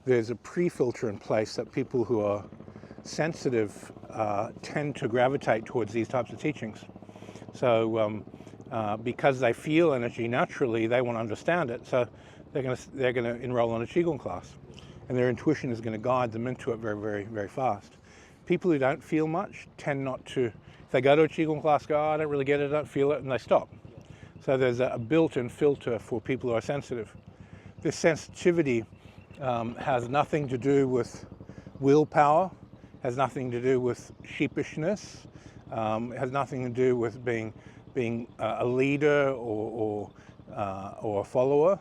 there's a pre-filter in place that people who are sensitive tend to gravitate towards these types of teachings. So because they feel energy naturally, they want to understand it. So they're going to enroll in a Qigong class, and their intuition is going to guide them into it very, very, very fast. People who don't feel much tend not to. If they go to a Qigong class, go, oh, I don't really get it, I don't feel it, and they stop. So there's a built-in filter for people who are sensitive. This sensitivity has nothing to do with willpower, has nothing to do with sheepishness, it has nothing to do with being a leader or a follower.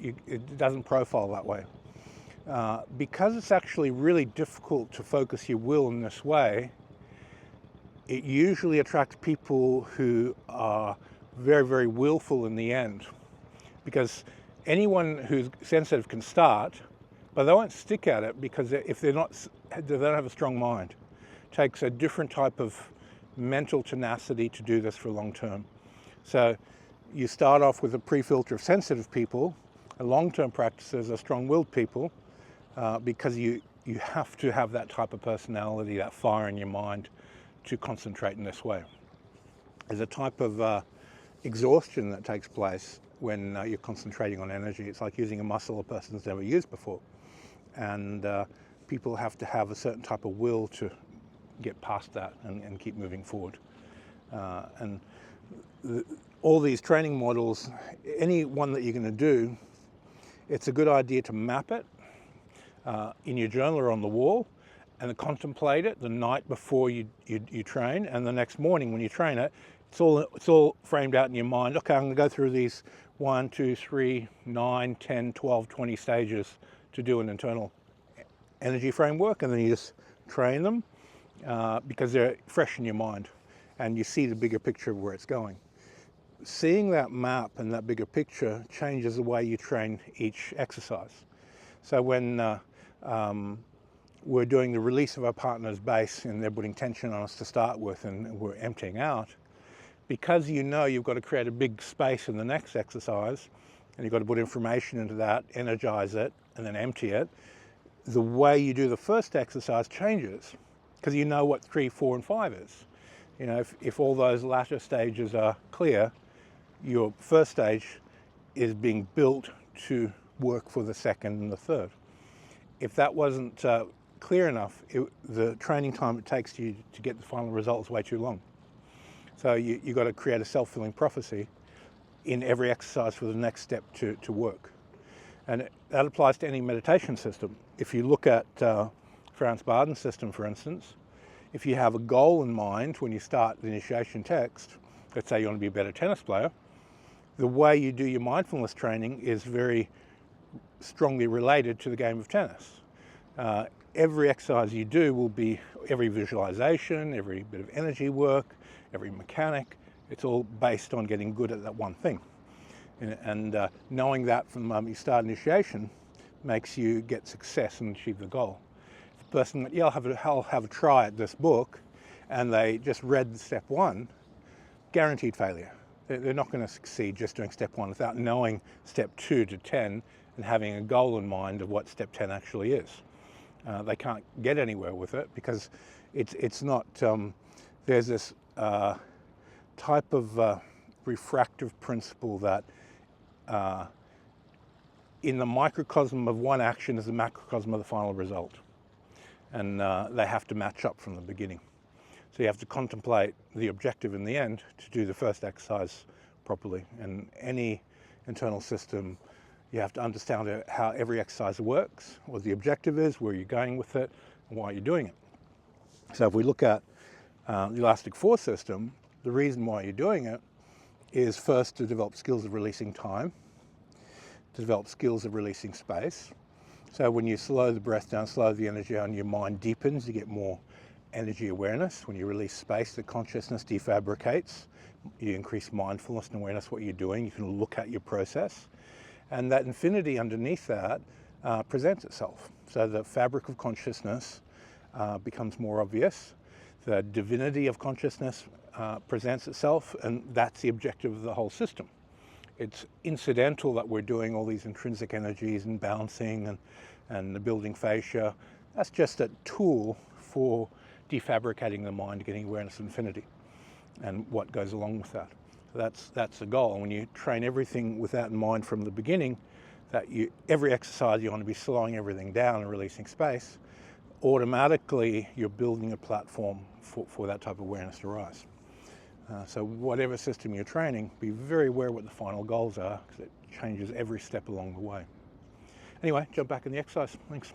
It doesn't profile that way. Because it's actually really difficult to focus your will in this way, it usually attracts people who are very, very willful in the end. Because anyone who's sensitive can start, but they won't stick at it because if they don't have a strong mind. It takes a different type of mental tenacity to do this for long term. So you start off with a pre-filter of sensitive people, and long-term practices are strong-willed people, because you have to have that type of personality, that fire in your mind to concentrate in this way. There's a type of exhaustion that takes place when you're concentrating on energy. It's like using a muscle a person's never used before. And people have to have a certain type of will to get past that and keep moving forward. All these training models, any one that you're going to do, it's a good idea to map it in your journal or on the wall, and to contemplate it the night before you train, and the next morning when you train it, it's all framed out in your mind. Okay, I'm going to go through these 1, 2, 3, 9, 10, 12, 20 stages to do an internal energy framework, and then you just train them because they're fresh in your mind, and you see the bigger picture of where it's going. Seeing that map and that bigger picture changes the way you train each exercise. So when we're doing the release of our partner's base and they're putting tension on us to start with and we're emptying out, because you know you've got to create a big space in the next exercise and you've got to put information into that, energize it, and then empty it, the way you do the first exercise changes because you know what 3, 4, and 5 is. You know, if all those latter stages are clear, your first stage is being built to work for the second and the third. If that wasn't clear enough, the training time it takes you to get the final result is way too long. So you've got to create a self-fulfilling prophecy in every exercise for the next step to work. And that applies to any meditation system. If you look at Franz Barden's system, for instance, if you have a goal in mind when you start the initiation text, let's say you want to be a better tennis player, the way you do your mindfulness training is very strongly related to the game of tennis. Every exercise you do will be, every visualization, every bit of energy work, every mechanic, it's all based on getting good at that one thing. And knowing that from the moment you start initiation makes you get success and achieve the goal. If the person, yeah, I'll have a try at this book, and they just read step 1, guaranteed failure. They're not going to succeed just doing step 1 without knowing step 2 to 10 and having a goal in mind of what step 10 actually is. They can't get anywhere with it because it's not, there's this type of refractive principle that in the microcosm of one action is the macrocosm of the final result. And they have to match up from the beginning. So you have to contemplate the objective in the end to do the first exercise properly. And any internal system, you have to understand how every exercise works, what the objective is, where you're going with it, and why you're doing it. So if we look at the elastic force system, the reason why you're doing it is first to develop skills of releasing time, to develop skills of releasing space. So when you slow the breath down, slow the energy down, your mind deepens, you get more energy awareness. When you release space, the consciousness defabricates. You increase mindfulness and awareness what you're doing. You can look at your process. And that infinity underneath that presents itself. So the fabric of consciousness becomes more obvious. The divinity of consciousness presents itself, and that's the objective of the whole system. It's incidental that we're doing all these intrinsic energies and bouncing and the building fascia. That's just a tool for defabricating the mind, getting awareness of infinity and what goes along with that. So that's the goal. And when you train everything with that in mind from the beginning, that every exercise you want to be slowing everything down and releasing space, automatically you're building a platform for that type of awareness to rise. So whatever system you're training, be very aware what the final goals are, because it changes every step along the way. Anyway, jump back in the exercise. Thanks.